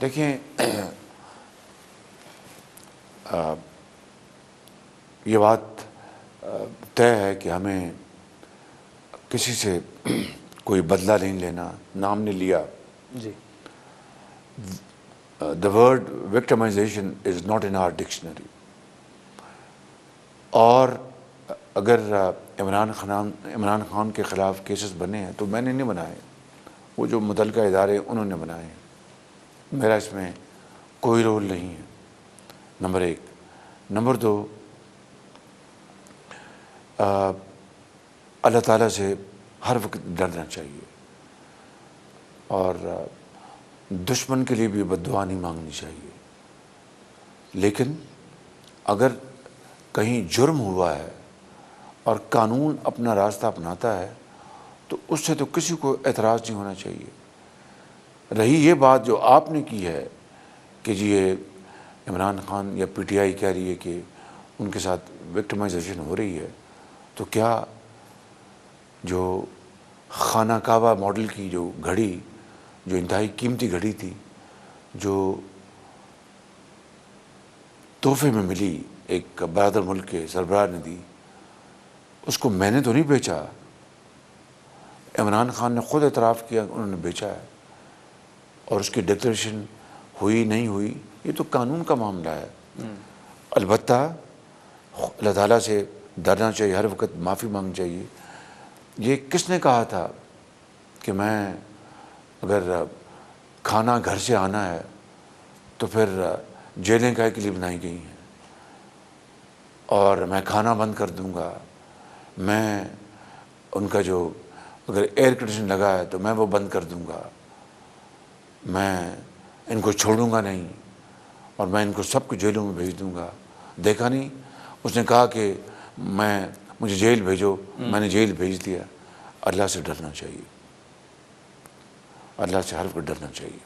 دیکھیں یہ بات طے ہے کہ ہمیں کسی سے کوئی بدلہ نہیں لینا. نام نے لیا. جی. The word victimization is not in our dictionary. اور اگر عمران خان کے خلاف کیسز بنے ہیں تو میں نے نہیں بنائے، وہ جو متعلقہ ادارے انہوں نے بنائے ہیں. میرا اس میں کوئی رول نہیں ہے. نمبر ایک. نمبر دو، اللہ تعالیٰ سے ہر وقت ڈرنا چاہیے اور دشمن کے لیے بھی بد دعا نہیں مانگنی چاہیے. لیکن اگر کہیں جرم ہوا ہے اور قانون اپنا راستہ اپناتا ہے تو اس سے تو کسی کو اعتراض نہیں ہونا چاہیے. رہی یہ بات جو آپ نے کی ہے کہ جی یہ عمران خان یا پی ٹی آئی کہہ رہی ہے کہ ان کے ساتھ وکٹمائزیشن ہو رہی ہے، تو کیا جو خانہ کعبہ ماڈل کی جو گھڑی، جو انتہائی قیمتی گھڑی تھی، جو تحفے میں ملی، ایک برادر ملک کے سربراہ نے دی، اس کو میں نے تو نہیں بیچا. عمران خان نے خود اعتراف کیا انہوں نے بیچا ہے، اور اس کی ڈکلیریشن ہوئی نہیں ہوئی یہ تو قانون کا معاملہ ہے. البتہ اللہ تعالیٰ سے ڈرنا چاہیے، ہر وقت معافی مانگنی چاہیے. یہ کس نے کہا تھا کہ میں اگر کھانا گھر سے آنا ہے تو پھر جیلیں کائے کے لیے بنائی گئی ہیں اور میں کھانا بند کر دوں گا، میں ان کا جو اگر ایئر کنڈیشن لگا ہے تو میں وہ بند کر دوں گا، میں ان کو چھوڑوں گا نہیں اور میں ان کو سب کو جیلوں میں بھیج دوں گا. دیکھا نہیں اس نے کہا کہ مجھے جیل بھیجو، میں نے جیل بھیج دیا. اللہ سے ڈرنا چاہیے، اللہ سے ہر وقت ڈرنا چاہیے.